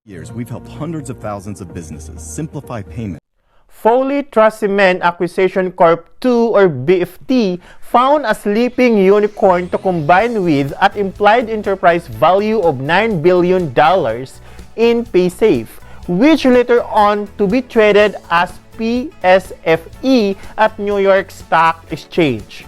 Years, we've helped hundreds of thousands of businesses simplify payment. Foley Trust Cement Acquisition Corp. 2 or BFT found a sleeping unicorn to combine with at implied enterprise value of $9 billion in Paysafe, which later on to be traded as PSFE at New York Stock Exchange.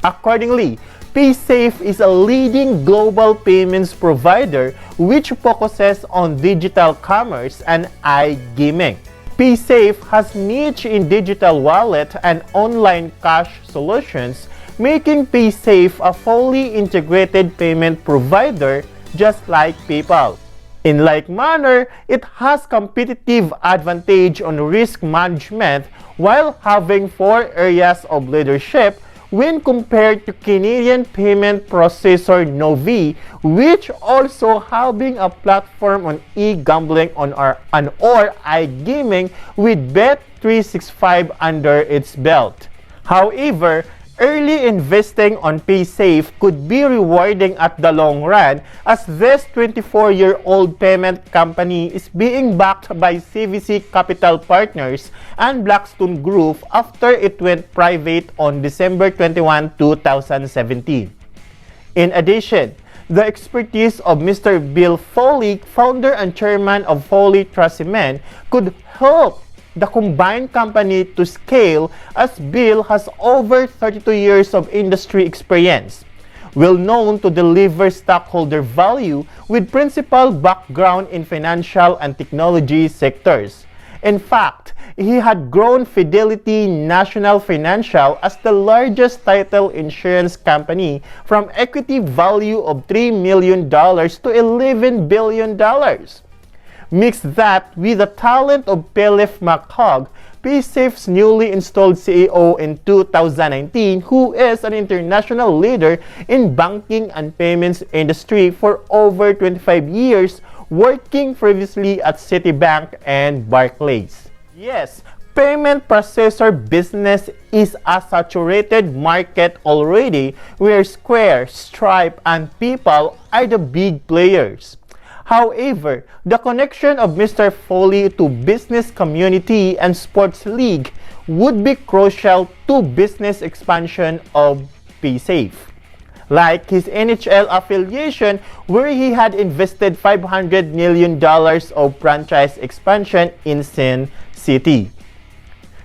Accordingly, Paysafe is a leading global payments provider which focuses on digital commerce and iGaming. Paysafe has niche in digital wallet and online cash solutions, making Paysafe a fully integrated payment provider just like PayPal. In like manner, it has competitive advantage on risk management while having 4 areas of leadership when compared to Canadian payment processor Novi, which also having a platform on e-gambling or iGaming with Bet365 under its belt. However, early investing on Paysafe could be rewarding at the long run as this 24-year-old payment company is being backed by CVC Capital Partners and Blackstone Group after it went private on December 21, 2017. In addition, the expertise of Mr. Bill Foley, founder and chairman of Foley Trust Cement, could help the combined company to scale as Bill has over 32 years of industry experience, well known to deliver stockholder value with principal background in financial and technology sectors. In fact, he had grown Fidelity National Financial as the largest title insurance company from equity value of $3 million to $11 billion. Mix that with the talent of Pelef McHugh, Paysafe's newly installed CEO in 2019, who is an international leader in banking and payments industry for over 25 years, working previously at Citibank and Barclays. Yes, payment processor business is a saturated market already where Square, Stripe, and PayPal are the big players. However, the connection of Mr. Foley to business community and sports league would be crucial to business expansion of Paysafe. Like his NHL affiliation where he had invested $500 million of franchise expansion in Sin City.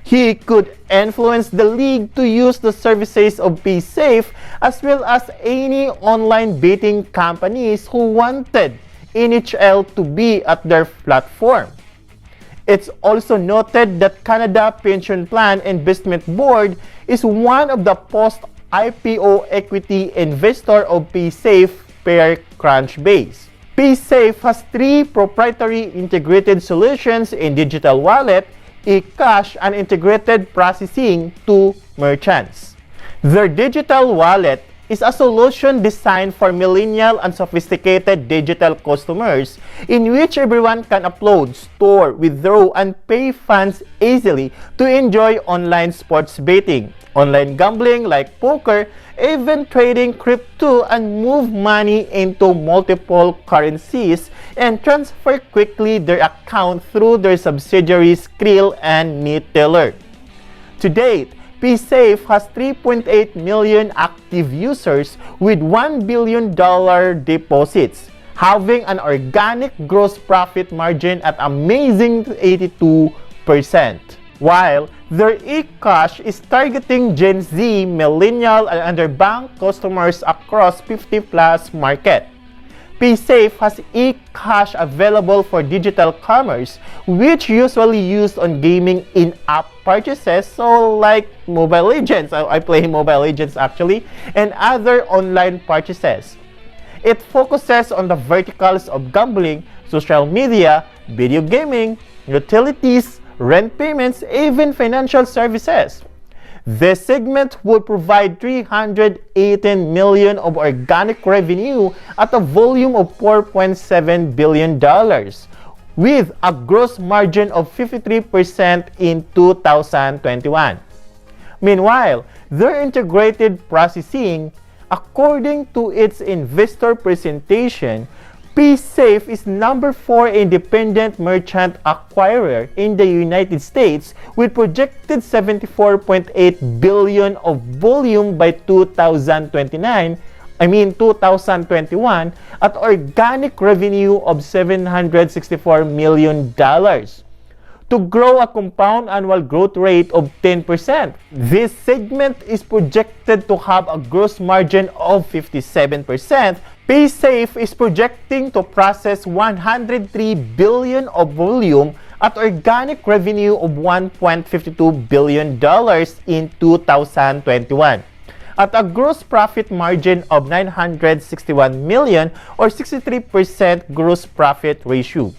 He could influence the league to use the services of Paysafe as well as any online betting companies who wanted NHL to be at their platform. It's also noted that Canada Pension Plan Investment Board is one of the post-IPO equity investor of Paysafe per Crunchbase. Paysafe has 3 proprietary integrated solutions in digital wallet, e-cash, and integrated processing to merchants. Their digital wallet is a solution designed for millennial and sophisticated digital customers in which everyone can upload, store, withdraw, and pay funds easily to enjoy online sports betting, online gambling like poker, even trading crypto and move money into multiple currencies and transfer quickly their account through their subsidiaries Skrill and Neteller. To date, Paysafe has 3.8 million active users with $1 billion deposits, having an organic gross profit margin at amazing 82%, while their e-cash is targeting Gen Z, millennial, and underbanked customers across 50-plus market. Paysafe has e-cash available for digital commerce, which usually used on gaming in-app purchases, so like Mobile Legends, I play Mobile Legends actually, and other online purchases. It focuses on the verticals of gambling, social media, video gaming, utilities, rent payments, even financial services. This segment would provide $318 million of organic revenue at a volume of $4.7 billion, with a gross margin of 53% in 2021. Meanwhile, their integrated processing, according to its investor presentation, PSafe is number 4 independent merchant acquirer in the United States with projected 74.8 billion of volume by 2021 at organic revenue of $764 million. To grow a compound annual growth rate of 10%. This segment is projected to have a gross margin of 57%. PSafe is projecting to process 103 billion of volume at organic revenue of $1.52 billion in 2021. At a gross profit margin of 961 million or 63% gross profit ratio.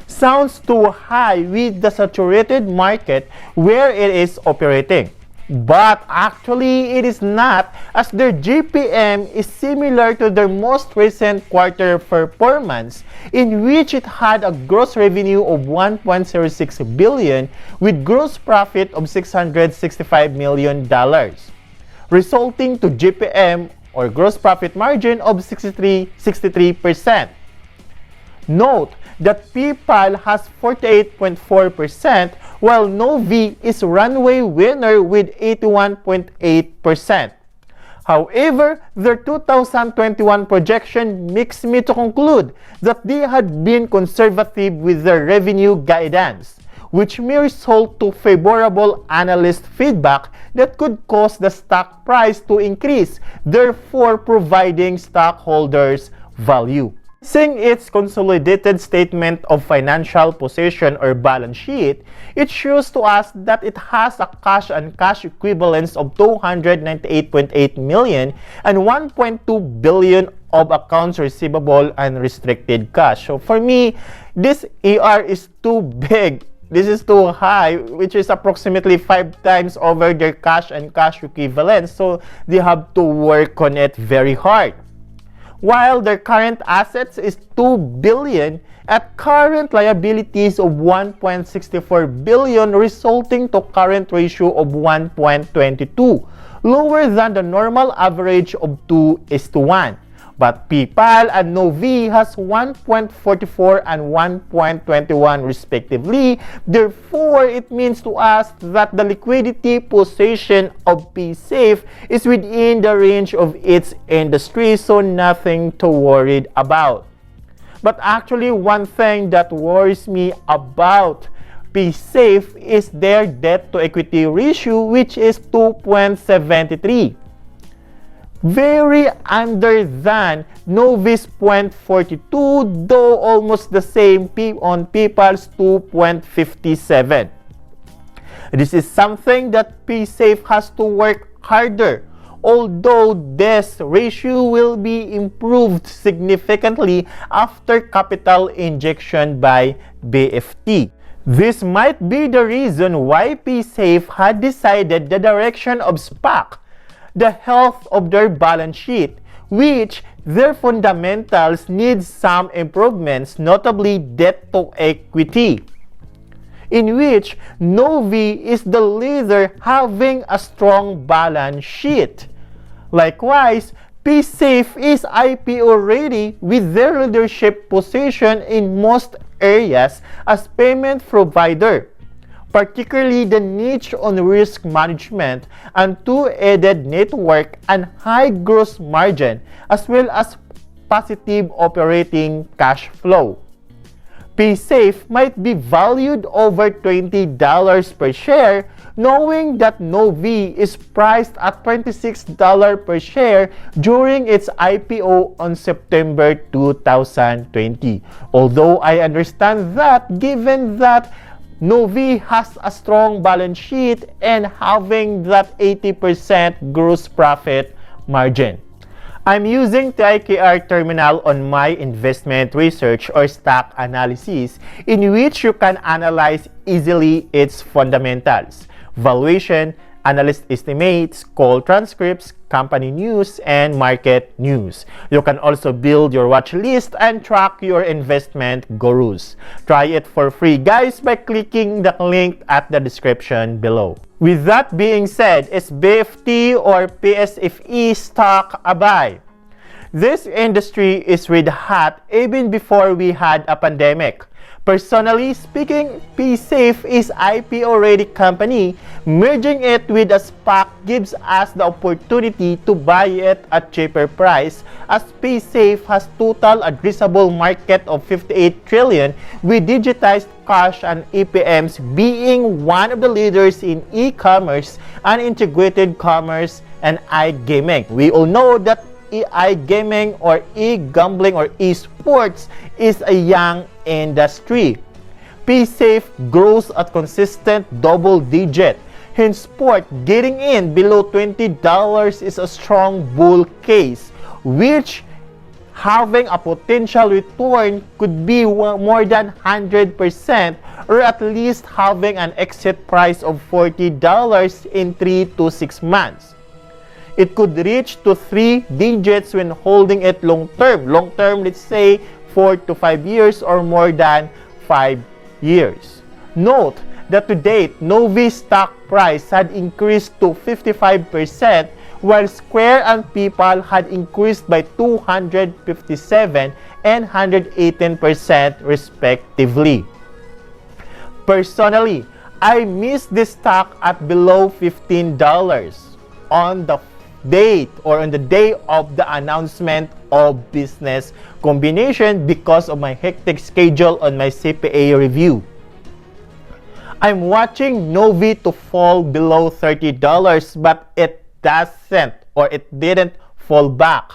Sounds too high with the saturated market where it is operating. But actually, it is not, as their GPM is similar to their most recent quarter performance, in which it had a gross revenue of 1.06 billion with gross profit of $665 million, resulting to GPM or gross profit margin of 63%. Note that PayPal has 48.4%, while Novi is runway winner with 81.8%. However, their 2021 projection makes me to conclude that they had been conservative with their revenue guidance, which may result to favorable analyst feedback that could cause the stock price to increase, therefore providing stockholders value. Seeing its consolidated statement of financial position or balance sheet, it shows to us that it has a cash and cash equivalents of 298.8 million and 1.2 billion of accounts receivable and restricted cash. So for me, this AR is too big. This is too high, which is approximately 5 times over their cash and cash equivalents. So they have to work on it very hard. While their current assets is 2 billion at current liabilities of 1.64 billion, resulting to current ratio of 1.22, lower than the normal average of 2:1. But PayPal and Novi has 1.44 and 1.21 respectively. Therefore, it means to us that the liquidity position of PSafe is within the range of its industry, so nothing to worry about. But actually, one thing that worries me about PSafe is their debt to equity ratio, which is 2.73. Very under than Novi's 0.42, though almost the same on PayPal's 2.57. This is something that PSafe has to work harder, although this ratio will be improved significantly after capital injection by BFT. This might be the reason why PSafe had decided the direction of SPAC, the health of their balance sheet, which their fundamentals need some improvements, notably debt to equity, in which Novi is the leader having a strong balance sheet. Likewise, PSafe is IPO ready with their leadership position in most areas as payment provider, particularly the niche on risk management and two-headed network and high gross margin, as well as positive operating cash flow. PSafe might be valued over $20 per share, knowing that Novi is priced at $26 per share during its IPO on September 2020. Although I understand that given that Novi has a strong balance sheet and having that 80% gross profit margin. I'm using TIKR terminal on my investment research or stock analysis, in which you can analyze easily its fundamentals, valuation, analyst estimates, call transcripts, company news, and market news. You can also build your watch list and track your investment gurus. Try it for free, guys, by clicking the link at the description below. With that being said, is BFT or PSFE stock a buy? This industry is red hot even before we had a pandemic. Personally speaking, PSafe is IPO-ready company. Merging it with a SPAC gives us the opportunity to buy it at cheaper price, as PSafe has total addressable market of 58 trillion with digitized cash and APMs being one of the leaders in e-commerce and integrated commerce and iGaming. We all know that iGaming or e-gambling or esports is a young industry. PSafe grows at consistent double digit. In sport, getting in below $20 is a strong bull case, which having a potential return could be more than 100%, or at least having an exit price of $40 in 3 to 6 months. It could reach to 3 digits when holding it long term. Long term, let's say 4 to 5 years or more than 5 years. Note that to date, Novi stock price had increased to 55%, while Square and PayPal had increased by 257 and 118% respectively. Personally, I missed this stock at below $15 on the date or on the day of the announcement of business combination because of my hectic schedule on my CPA review. I'm watching Novi to fall below $30, but it doesn't or it didn't fall back.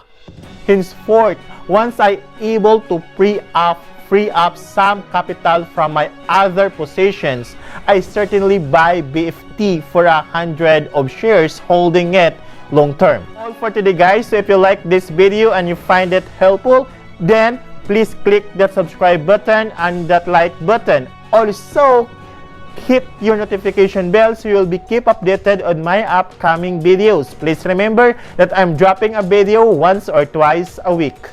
Henceforth, once I able to free up some capital from my other positions, I certainly buy BFT for 100 of shares, holding it long term. All for today, guys. So if you like this video and you find it helpful, then please click that subscribe button and that like button. Also, hit your notification bell so you'll be keep updated on my upcoming videos. Please remember that I'm dropping a video once or twice a week.